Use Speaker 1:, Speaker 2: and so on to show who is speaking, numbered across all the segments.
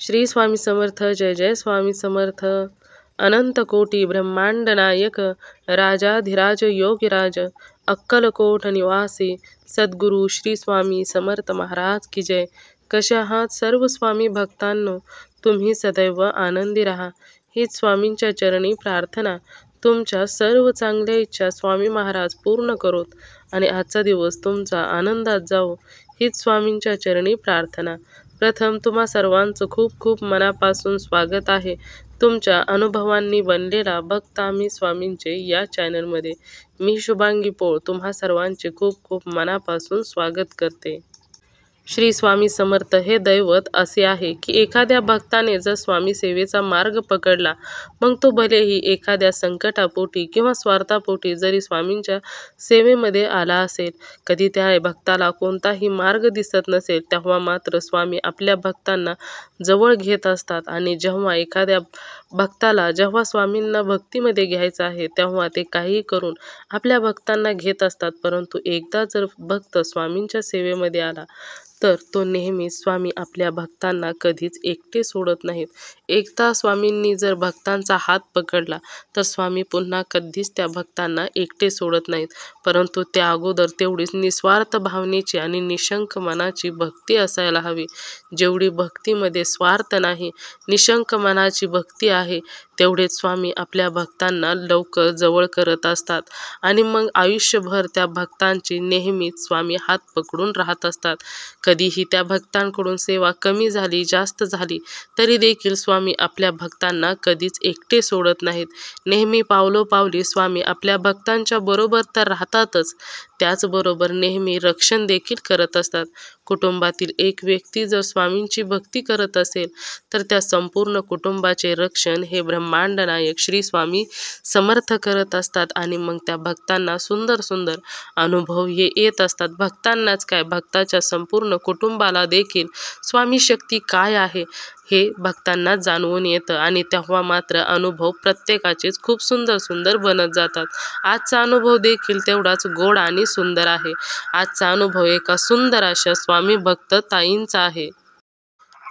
Speaker 1: श्री स्वामी समर्थ. जय जय स्वामी समर्थ. अनंत कोटी ब्रह्मांड नायक राजाधिराज योगीराज अक्कलकोट निवासी सद्गुरु श्री स्वामी समर्थ महाराज की जय. कशा आहात सर्व स्वामी भक्तांनो? तुम्ही सदैव आनंदी राहा हीच स्वामींच्या चरणी प्रार्थना. तुमच्या सर्व चांगल्या इच्छा स्वामी महाराज पूर्ण करोत आणि आजचा दिवस तुमचा आनंदात जाओ हीच स्वामींच्या चरणी प्रार्थना. प्रथम तुम्हा सर्वांचं खूप खूप मनापासून स्वागत आहे तुमच्या अनुभवांनी बनलेला भक्त आम्ही स्वामींचे या चॅनलमध्ये. मी शुभांगी पोळ तुम्हा सर्वांचे खूप खूप मनापासून स्वागत करते. श्री स्वामी समर्थ हे दैवत असे आहे की एखाद्या भक्ताने जर स्वामी सेवेचा मार्ग पकडला, मग तो भलेही एखाद्या संकटापोटी किंवा स्वार्थापोटी जरी स्वामींच्या सेवेमध्ये आला असेल, कधी त्या भक्ताला कोणताही मार्ग दिसत नसेल, तेव्हा मात्र स्वामी आपल्या भक्तांना जवळ घेत असतात. आणि जेव्हा एखाद्या भक्ताला जेव्हा स्वामींना भक्तीमध्ये घ्यायचं आहे, तेव्हा ते काही करून आपल्या भक्तांना घेत असतात. परंतु एकदा जर भक्त स्वामींच्या सेवेमध्ये आला तर तो नेहमी स्वामी आपल्या भक्तांना कधीच एकटे सोडत नाहीत. एकदा स्वामींनी जर भक्तांचा हात पकडला तर स्वामी पुन्हा कधीच त्या भक्तांना एकटे सोडत नाहीत. परंतु त्या अगोदर तेवढीच निस्वार्थ भावनेची आणि निशंक मनाची भक्ती असायला हवी. जेवढी भक्तीमध्ये स्वार्थ नाही, निशंक मनाची भक्ती आहे, तेवढेच स्वामी आपल्या भक्तांना लवकर जवळ करत असतात आणि मग आयुष्यभर त्या भक्तांची नेहमीच स्वामी हात पकडून राहत असतात. कधीही त्या भक्तांकडून सेवा कमी झाली, जास्त झाली तरी देखील स्वामी आपल्या भक्तांना कधीच एकटे सोडत नाहीत. नेहमी पावलोपावली स्वामी आपल्या भक्तांच्या बरोबर तर राहतातच, त्याचबरोबर नेहमी रक्षण देखील करत असतात. कुटुंबातील एक व्यक्ती जर स्वामींची भक्ती करत असेल तर त्या संपूर्ण कुटुंबाचे रक्षण हे ब्रह्मांड नायक श्री स्वामी समर्थ करत असतात. आणि मग त्या भक्तांना सुंदर सुंदर अनुभव हे येत असतात. भक्तांनाच काय, भक्ताच्या संपूर्ण कुटुंबाला देखील स्वामी शक्ती काय आहे हे भक्तांना जाणवून येतं आणि तेव्हा मात्र अनुभव प्रत्येकाचेच खूप सुंदर सुंदर बनत जातात. आजचा अनुभव देखील तेवढाच गोड आणि सुंदर आहे. आजचा अनुभव एका सुंदर अशा स्वामी भक्त ताईंचा आहे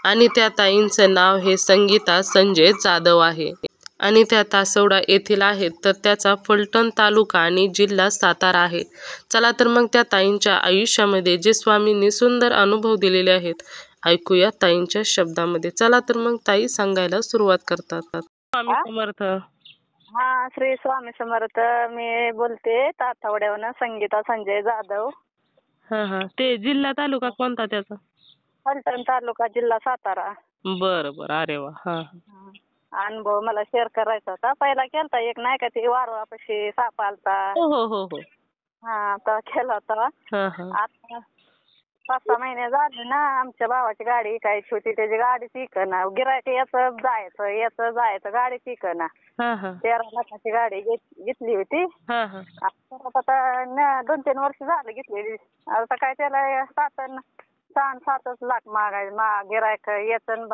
Speaker 1: आणि त्या ताईंचं नाव हे संगीता संजय जाधव आहे आणि त्या तासवडा येथील आहेत. तर त्याचा फलटण तालुका आणि जिल्हा सातारा आहे. चला तर मग त्या ताईंच्या आयुष्यामध्ये जे स्वामींनी सुंदर अनुभव दिलेले आहेत ऐकूया ताईंच्या शब्दामध्ये. चला तर मग ताई सांगायला सुरुवात करतात. स्वामी समर्थ.
Speaker 2: हा, श्री स्वामी समर्थ. मी बोलते तातवड्यावरून संगीता संजय जाधव.
Speaker 1: हा, ते जिल्हा तालुका कोणता त्याचा?
Speaker 2: फलटण तालुका जिल्हा सातारा.
Speaker 1: बरं. अरे वा. हा.
Speaker 2: अनुभव मला शेअर करायचा होता. पहिला केलता एक, नाही का, ते वारवापाशी साप आलता.
Speaker 1: हो.
Speaker 2: हा, तर केला होता. आता 5-6 महिने झाले ना. आमच्या भावाची गाडी विकायची होती, त्याची गाडीच विकना. गिऱ्हाईक याचं जायचं गाडीच विकना. 13 लाखाची गाडी घेतली होती. आता 2-3 वर्ष झालं घेतलेली. आता काय त्याला 7-7 लाख गिऱ्हाईक याचं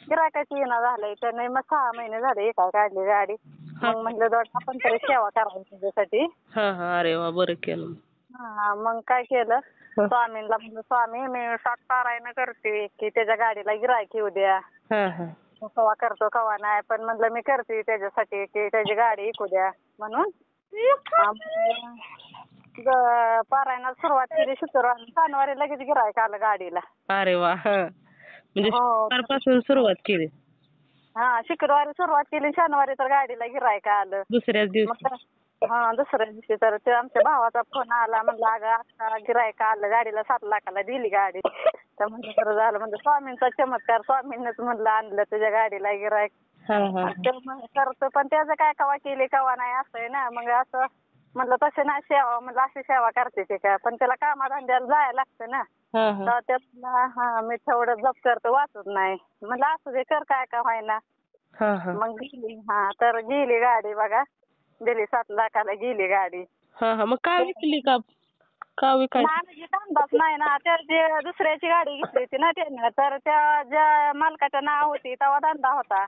Speaker 2: गिऱ्हाईकाची येणं झालंय. त्याने मग 6 महिने झाले एका काढली गाडी. मग म्हटलं आपण तरी सेवा करावी त्याच्यासाठी.
Speaker 1: अरे वा, बरं केलं.
Speaker 2: हा, मग काय केलं, स्वामींना म्हणलं, स्वामी मी 7 पारायण करते की त्याच्या गाडीला गिऱ्हाईक येऊ द्या. कवा करतो कवा नाही, पण म्हणलं मी करते त्याच्यासाठी की त्याची गाडी विकू द्या म्हणून. पारायणाला सुरुवात केली शुक्रवार, शनिवारी लगेच गिऱ्हाईक आलं गाडीला.
Speaker 1: अरे वा. म्हणजे शुक्रवारपासून सुरुवात केली.
Speaker 2: हा, शुक्रवारी सुरुवात केली, शनिवारी तर गाडीला गिऱ्हाईक आलं.
Speaker 1: दुसऱ्याच दिवशी.
Speaker 2: हा, दुसऱ्या दिवशी तर ते आमच्या भावाचा फोन आला. म्हणलं अगं आता गिऱ्हाईक आलं, गाडीला 7 लाखाला दिली गाडी. तर म्हणजे बरं झालं, म्हणजे स्वामींचा चमत्कार, स्वामींनाच म्हणलं आणलं तुझ्या गाडीला गिऱ्हाईक. करतो, पण त्याचं काय कवा केली कवा नाही असं आहे ना. मग असं म्हणलं तसं नाही सेवा, म्हणलं अशी सेवा करते ते काय, पण त्याला कामाधंद्याला जायला लागतं ना. तर त्यात मी तेवढं जप करतो, वाचत नाही. म्हणलं असं दे, कर काय का व्हायना. मग गेली. तर गेली गाडी बघा, दिली 7 लाखाला गेली गाडी.
Speaker 1: मग काय विकली का विकायची?
Speaker 2: अंदाज नाही ना, त्या दुसऱ्याची गाडी घेतली होती ना त्यानं. तर त्या ज्या मालकाच्या नाव होती तेव्हा धंदा होता,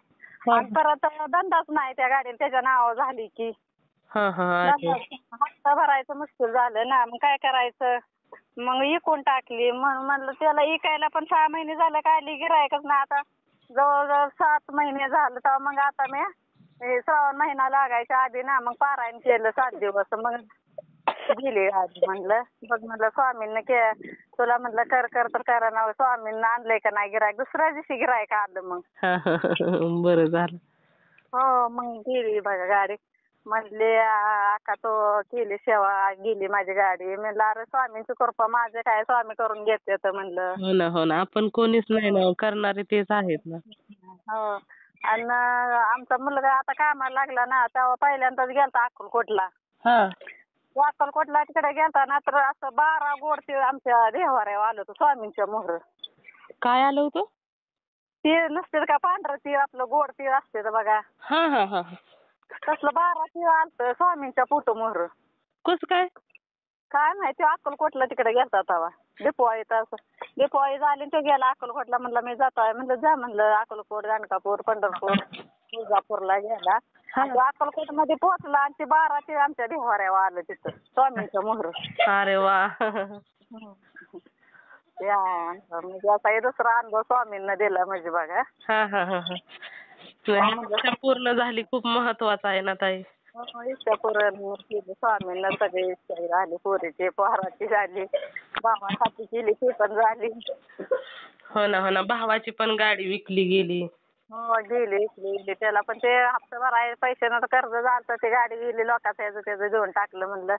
Speaker 2: आणि परत धंदाच नाही त्या गाडीला त्याच्या नाव झाली की. हप्ता भरायचं मुश्किल झालं ना. मग काय करायचं, मग इकून टाकली. म्हणलं त्याला इकायला पण 6 महिने झाले, काढली गिऱ्हाईकच ना. आता जवळजवळ 7 महिने झालं तेव्हा मग आता मी हे श्रावण महिना लागायच्या आधी ना मग पारायण केलं 7 दिवस मग गेली आज म्हणलं बघ म्हणलं स्वामींना तुला म्हणलं कर कर तर करा ना स्वामींना आणलंय का नाही गिरायक दुसऱ्या दिवशी गिरायक आलं मग
Speaker 1: बरं झालं.
Speaker 2: हो मग गेली बघा गाडी म्हणले आका तो केली सेवा गेली माझी गाडी म्हणलं अरे स्वामींची कृपा माझे काय स्वामी करून घेते तर म्हणलं
Speaker 1: हो ना हो ना आपण कोणीच नाही ना करणारे तेच आहेत ना.
Speaker 2: हो आणि आमचा मुलगा आता कामाला लागला ना तेव्हा पहिल्यांदाच गेलता अक्कलकोटला
Speaker 1: हा
Speaker 2: अक्कलकोटला तिकडे गेलता ना तर असं 12 गोड तीळ आमच्या देवाऱ्यावर आलं होतं स्वामींच्या मोहर
Speaker 1: काय आलं होतं?
Speaker 2: तीळ नसते का पांढरं तीळ आपलं गोड तीळ असते तर बघा
Speaker 1: हा हा हा
Speaker 2: तसलं 12 तीळ आलतं स्वामींच्या फोटो मोहर
Speaker 1: कसं
Speaker 2: काय माहिती अक्कलकोटला तिकडे गेलता तेव्हा दिपवाळी झाली तो गेला अक्कलकोटला म्हणलं मी जातोय म्हणलं जा म्हणलं अक्कलकोट गाणगापूर पंढरपूर तुळजापूरला गेला अक्कलकोट मध्ये पोहोचला आणि ते 12 तीळ आमच्या देवाऱ्यावर आलं तिथं स्वामींचं मोहर
Speaker 1: अरे वा
Speaker 2: म्हणजे आता हे दुसरा अनुभव स्वामींना दिला म्हणजे बघा
Speaker 1: हा हा हा हा इच्छा पूर्ण झाली खूप महत्वाचं आहे ना ताई.
Speaker 2: इच्छा पूर्ण केली स्वामींना सगळी इच्छा झाली पोरीची पोराची झाली भावासाठी केली ती पण झाली.
Speaker 1: हो ना भावाची पण गाडी विकली गेली.
Speaker 2: हो गेली त्याला पण ते हप्ता भरायला पैसे नव्हतं कर्ज झालं ते गाडी गेली लोकांचं त्याचं देऊन टाकलं म्हणलं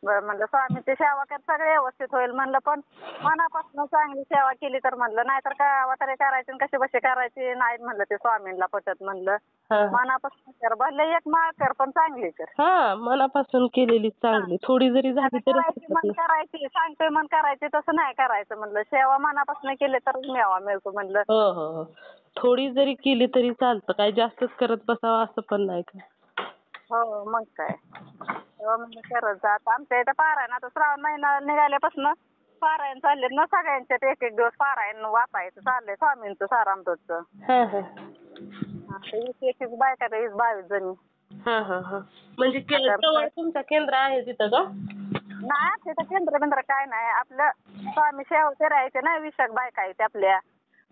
Speaker 2: बरं म्हणलं स्वामीची सेवा कर सगळं व्यवस्थित होईल म्हणलं पण मनापासून चांगली सेवा केली तर म्हणलं नाहीतर काय अवतारे करायचे कसे बसे करायचे नाहीत म्हणलं ते स्वामींना पटत म्हणलं मनापासून कर भले एक माळ कर पण चांगली कर.
Speaker 1: हा मनापासून केलेली चांगली थोडी जरी झाली तरी
Speaker 2: मन करायची सांगतोय मन करायची तसं नाही करायचं म्हणलं सेवा मनापासून केली तर मेवा मिळतो म्हणलं.
Speaker 1: हो हो थोडी जरी केली तरी चालतं काय जास्तच करत बसावं असं पण नाही का.
Speaker 2: हो मग काय म्हणजे करत जात आमच्या इथं पारायण आता श्रावण महिना निघाल्यापासून पारायण चालले ना सगळ्यांच्यात एक एक दिवस पारायण वाचायचं चाललंय स्वामींचं सारामृतचं. एक बायका 22 जणी.
Speaker 1: म्हणजे जवळ तुमचं केंद्र आहे तिथं का?
Speaker 2: नाही तिथं केंद्र काय नाही आपलं स्वामी सेवा करायचे ना 20 बायका आहेत आपल्या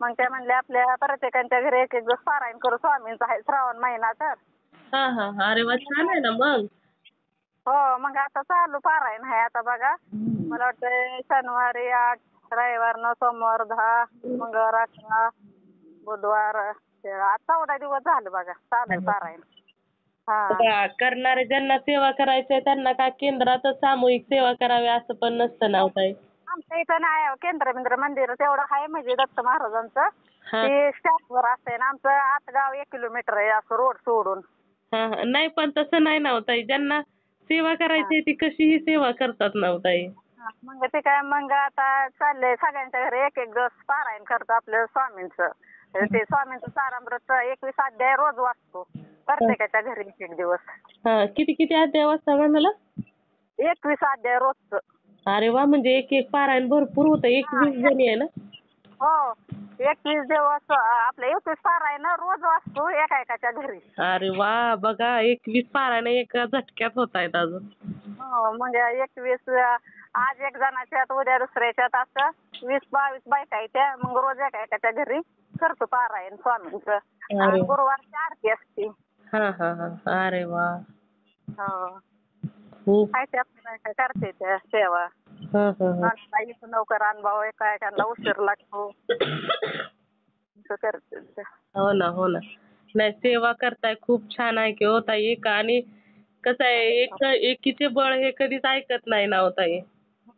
Speaker 2: मग त्या म्हणल्या आपल्या प्रत्येकांच्या घरी एक एक दिवस पारायण करू स्वामींचं आहे श्रावण महिना तर.
Speaker 1: अरे वा छान आहे ना मग.
Speaker 2: हो मग आता चालू पारायण आहे आता बघा मला वाटतं शनिवारी 8 रविवार 9 सोमवार 10 मंगळवार 11 बुधवार आता 14 दिवस झालं बघा चालू पारायण.
Speaker 1: करणारे ज्यांना सेवा करायचंय त्यांना काय केंद्रातच सामूहिक सेवा करावी असं पण नसतं ना ताई.
Speaker 2: आमच्या इथं नाही केंद्र मंदिर तेवढं आहे म्हणजे दत्त महाराजांचं ते स्टॅपवर असतंय ना आमचं आत गाव 1 किलोमीटर आहे असं रोड सोडून.
Speaker 1: नाही पण तसं नाही ना ताई ज्यांना सेवा करायची ती कशीही सेवा करतात ना ताई.
Speaker 2: मग ते काय मग आता चाललंय सगळ्यांच्या घरी एक एक दिवस पारायण करतो आपलं स्वामींचं ते स्वामींचं सारामृत 21 अध्याय रोज वाचतो प्रत्येकाच्या घरी एक एक दिवस.
Speaker 1: किती अध्याय वाचता म्हणाला?
Speaker 2: 21 अध्याय रोजचं.
Speaker 1: अरे वा म्हणजे एक पारायण भरपूर होतं 21 जणी आहे ना.
Speaker 2: हो 21 दिवस आपलं 21 पारायण रोज वाचतो एकाच्या घरी.
Speaker 1: अरे वा बघा 21 पारायण एका झटक्यात होत आहेत अजून.
Speaker 2: हो म्हणजे 21 आज एक जणाच्यात उद्या दुसऱ्याच्यात असं 20-22 बायका आहेत त्या मग रोज एकाच्या घरी करतो पारायण स्वामींचं. आणि गुरुवारची आरती असते.
Speaker 1: अरे वा.
Speaker 2: हो काय ते आपल्याला करते त्या सेवा. बाईचं लवकर अनुभव एकाला उशीर लागतो. करते.
Speaker 1: हो ना नाही सेवा करताय खूप छान आहे की होता एक आणि कसं आहे एकीचे बळ हे कधीच ऐकत नाही ना ताई.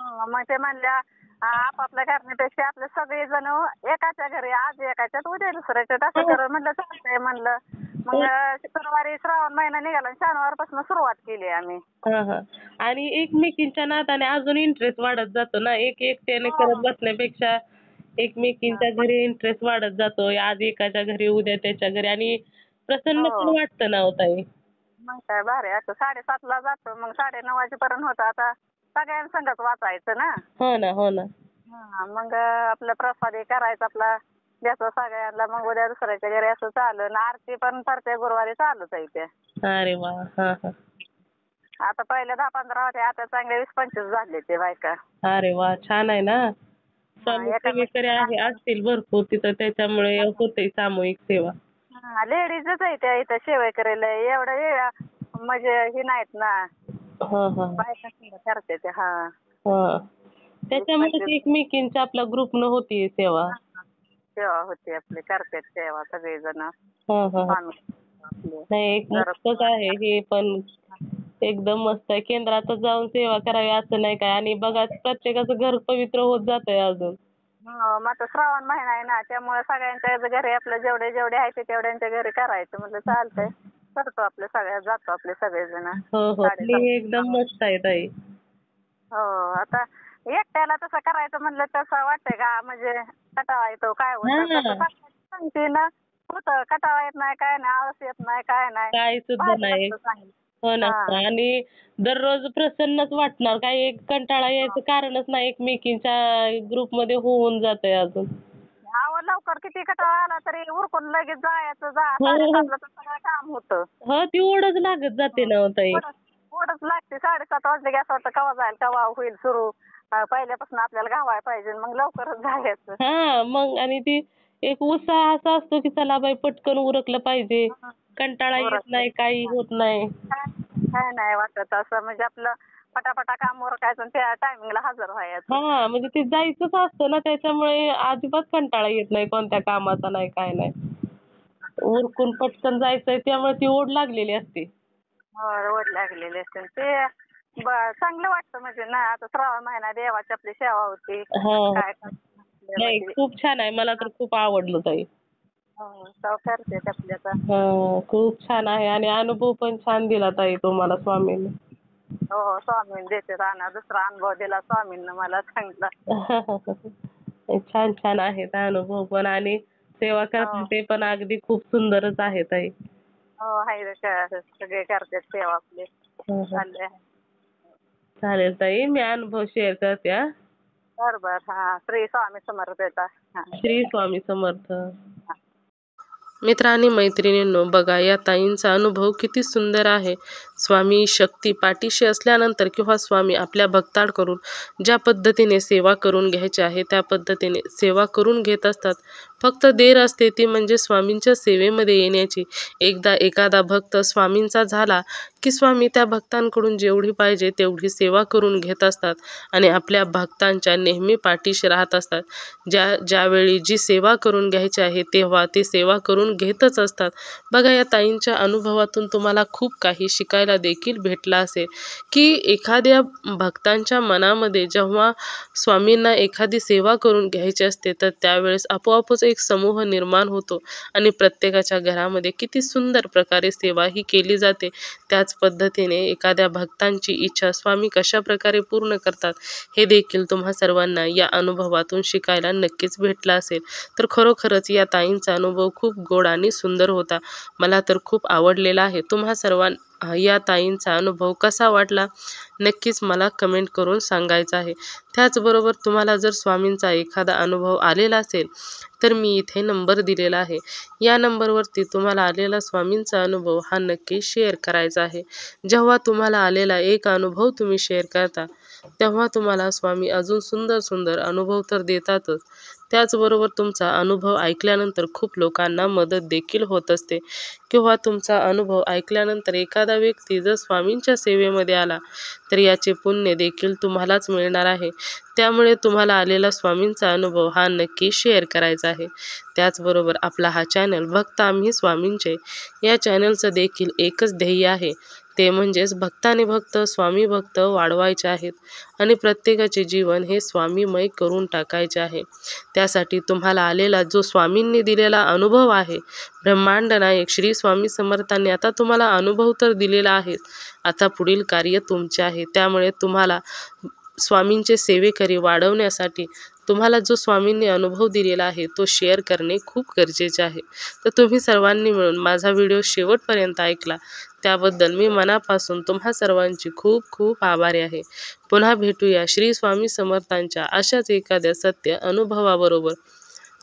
Speaker 2: मग ते म्हणल्या आपापल्या करण्यापेक्षा आपले सगळे जण एकाच्या घरी आज एकाच्यात उद्या दुसऱ्याच्यात असं कर म्हणलं चालतंय म्हणलं. मग शुक्रवारी श्रावण महिना निघाला शनिवारपासून सुरुवात केली आम्ही.
Speaker 1: आणि एकमेकींच्या नादाने अजून इंटरेस्ट वाढत जातो ना एकट्याने करत बसण्यापेक्षा एकमेकींच्या घरी इंटरेस्ट वाढत जातो आज एकाच्या घरी उद्या त्याच्या घरी आणि प्रसन्न पण वाटतं ना ताई.
Speaker 2: मग काय भारी असं 7:30ला जातो मग 9:30 वाजेपर्यंत होतं आता सगळ्यांसंगच वाचायचं ना.
Speaker 1: हो ना.
Speaker 2: मग आपलं प्रसाद करायचं आपला द्यायचं सगळ्यांना मग उद्या दुसऱ्याच्या घरी असं चालू आरती पण प्रत्येक गुरुवारी चालूच आहे ते.
Speaker 1: अरे वा.
Speaker 2: आता पहिले 10-15 होते आता चांगले 20-25 झाले ते बायका.
Speaker 1: अरे वा छान आहे ना. स्वामी
Speaker 2: एका
Speaker 1: सेवेकरी आहे असतील भरपूर तिथं त्याच्यामुळे होते सामूहिक सेवा.
Speaker 2: लेडीजच आहे त्या इथं सेवेकरीला एवढं म्हणजे हे नाहीत ना,
Speaker 1: हा हा
Speaker 2: बायका करते ते. हा
Speaker 1: हा त्याच्यामुळे ते एकमेकींच्या आपल्या ग्रुपनं होती सेवा.
Speaker 2: सेवा होती आपली, करतात सेवा सगळेजण.
Speaker 1: हा हा
Speaker 2: स्वामी आपले
Speaker 1: नाही एक मस्तच आहे हे पण एकदम मस्त आहे. केंद्रातच जाऊन सेवा करावी असं नाही काय आणि बघा प्रत्येकाचं घर पवित्र होत जातंय अजून.
Speaker 2: मग आता श्रावण महिना आहे ना, त्यामुळे सगळ्यांच्या घरी आपलं जेवढे जेवढे आहे ते तेवढ्यांच्या घरी करायचं. म्हटलं चालतंय, करतो आपले सगळ्या, जातो आपले सगळेजण.
Speaker 1: हो हो हे एकदम मस्त आहे ताई.
Speaker 2: हो आता एकट्याला तसं करायचं म्हणलं तसं वाटतंय का, म्हणजे कटाळा येतो काय होतं तसं सांगते ना, होतं कटाळा येत नाही, काय नाही, आळस येत नाही, काय नाही,
Speaker 1: काय सुद्धा
Speaker 2: भारी
Speaker 1: नाही.
Speaker 2: वाटतं चांगलं.
Speaker 1: हो ना आणि दररोज प्रसन्नच वाटणार, काही एक कंटाळा यायचं कारणच नाही. एकमेकींच्या ग्रुपमध्ये होऊन जातंय अजून.
Speaker 2: अहो लवकर किती कटाळा आला तरी उरकून लगेच जायचं, 7:30ला तर सगळं काम होतं.
Speaker 1: हो ती ओढच लागत जाते ना ताई.
Speaker 2: ओढच लागते. 7:30 वाजले की असं वाटतं केव्हा जाईल, केव्हा होईल सुरू. पहिल्यापासून आपल्याला गावायला पाहिजे, मग लवकरच जायचं.
Speaker 1: हा मग आणि ती एक उत्साह असा असतो की चला बाई पटकन उरकलं पाहिजे, कंटाळा येत नाही, काही होत नाही.
Speaker 2: काय नाही वाटत असं, म्हणजे आपलं पटापटा काम उरकायचं आणि त्या टायमिंगला हजर व्हायचं.
Speaker 1: हा म्हणजे ते जायचंच असतं ना, त्याच्यामुळे अजिबात कंटाळा येत नाही कोणत्या कामाचा नाही, काय नाही. उरकून पटकन जायचंय त्यामुळे ती ओढ लागलेली असते.
Speaker 2: ओढ लागलेली असते ते चांगलं वाटतं. म्हणजे ना आता श्रावण महिना देवाची आपली सेवा होती. काय
Speaker 1: नाही खूप छान आहे, मला तर खूप आवडलं ताई.
Speaker 2: करते आपल्याचा.
Speaker 1: खूप छान आहे आणि अनुभव पण छान दिला ताई तुम्हाला स्वामींनी.
Speaker 2: हो स्वामींनी देते राहणार, दुसरा अनुभव दिला स्वामींना मला चांगला.
Speaker 1: छान छान आहेत अनुभव पण आणि सेवा करते ते पण अगदी खूप सुंदरच आहे ताई.
Speaker 2: हो आहे सगळे करतात सेवा आपली.
Speaker 1: चालेल ताई, मी अनुभव शेअर करते.
Speaker 2: बर हा. श्री स्वामी समर्थ.
Speaker 1: श्री स्वामी समर्थ. मित्र आणि मैत्रिणींनो, बघा या ताईंचा अनुभव किती सुंदर आहे. स्वामी शक्ती पाठीशी असल्यानंतर किंवा स्वामी आपल्या भक्तांकडून ज्या पद्धतीने सेवा करून घ्यायची आहे त्या पद्धतीने सेवा करून घेत असतात. फक्त देर असते ती म्हणजे स्वामींच्या सेवेमध्ये येण्याची. एकदा एखादा भक्त स्वामींचा झाला की स्वामी त्या भक्तांकडून जेवढी पाहिजे तेवढी सेवा करून घेत असतात आणि आपल्या भक्तांच्या नेहमी पाठीशी राहत असतात. ज्यावेळी जी सेवा करून घ्यायची आहे तेव्हा ते सेवा करून घेतच असतात. बघा या ताईंच्या अनुभवातून तुम्हाला खूप काही शिकायला देखील भेटला असेल की एखाद्या भक्तांच्या मनामध्ये जेव्हा स्वामींना एखादी सेवा करून घ्यायची असते तर त्यावेळेस आपोआपच एक समूह निर्माण होतो आणि प्रत्येकाच्या घरामध्ये किती सुंदर प्रकारे सेवा ही केली जाते. त्याच पद्धतीने एखाद्या भक्तांची इच्छा स्वामी कशा प्रकारे पूर्ण करतात हे देखील तुम्हा सर्वांना या अनुभवातून शिकायला नक्कीच भेटला असेल. तर खरोखरच या ताईंचा अनुभव खूप गोड आणि सुंदर होता. मला तर खूप आवडलेला आहे. तुम्हा सर्वांना या ताईंचा अनुभव कसा वाटला नक्कीच मला कमेंट करून सांगायचं आहे. त्याचबरोबर तुम्हाला जर स्वामींचा एखादा अनुभव आलेला असेल तर मी इथे नंबर दिलेला आहे. या नंबरवरती तुम्हाला आलेला स्वामींचा अनुभव हा नक्की शेअर करायचा आहे. जेव्हा तुम्हाला आलेला एक अनुभव तुम्ही शेअर करता तेव्हा तुम्हाला स्वामी अजून सुंदर सुंदर अनुभव तर देतातच. त्याचबरोबर तुमचा अनुभव ऐकल्यानंतर खूप लोकांना मदत देखील होत असते किंवा तुमचा अनुभव ऐकल्यानंतर एखादा व्यक्ती जर स्वामींच्या सेवेमध्ये आला तर याचे पुण्य देखील तुम्हालाच मिळणार आहे. त्यामुळे तुम्हाला आलेला स्वामींचा अनुभव हा नक्की शेअर करायचा आहे. त्याचबरोबर आपला हा चॅनल भक्त आम्ही स्वामींचे या चॅनलचं देखील एकच ध्येय आहे, ते म्हणजेच भक्ताने भक्त स्वामी भक्त वाढवायचे आहेत आणि प्रत्येकाचे जीवन हे स्वामीमय करून टाकायचे आहे. त्यासाठी तुम्हाला आलेला जो स्वामींनी दिलेला अनुभव आहे, ब्रह्मांड नायक श्री स्वामी समर्थांनी आता तुम्हाला अनुभव तर दिलेला आहे, आता पुढील कार्य तुमचे आहे. त्यामुळे तुम्हाला स्वामींचे सेवेकरी वाढवण्यासाठी तुम्हाला जो स्वामींनी अनुभव दिलेला आहे तो शेअर करणे खूप गरजेचे आहे. तर तुम्ही सर्वांनी मिळून माझा व्हिडिओ शेवटपर्यंत ऐकला त्याबद्दल मी मनापासून तुम्हा सर्वांची खूप खूप आभारी आहे. पुन्हा भेटूया श्री स्वामी समर्थांच्या अशाच एखाद्या सत्य अनुभवाबरोबर.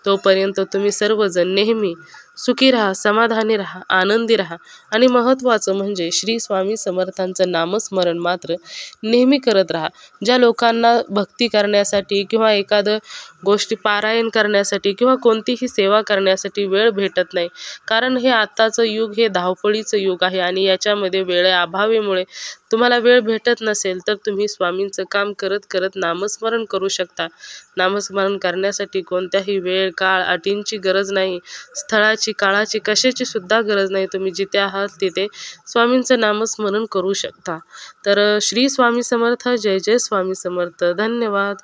Speaker 1: तोपर्यंत तुम्ही सर्वजण नेहमी सुखी राहा, समाधानी राहा, आनंदी राहा आणि महत्त्वाचं म्हणजे श्री स्वामी समर्थांचं नामस्मरण मात्र नेहमी करत राहा. ज्या लोकांना भक्ती करण्यासाठी किंवा एखादं गोष्टी पारायण करण्यासाठी किंवा कोणतीही सेवा करण्यासाठी वेळ भेटत नाही, कारण हे आत्ताचं युग हे धावपळीचं युग आहे आणि याच्यामध्ये वेळेअभावामुळे तुम्हाला वेळ भेटत नसेल तर तुम्ही स्वामींचं काम करत करत नामस्मरण करू शकता. नामस्मरण करण्यासाठी कोणत्याही वेळ काळ अटींची गरज नाही, स्थळाची काळाची कशाची सुद्धा गरज नाही. तुम्ही जिथे आहात तिथे स्वामींचं नामस्मरण करू शकता. तर श्री स्वामी समर्थ. जय जय स्वामी समर्थ. धन्यवाद.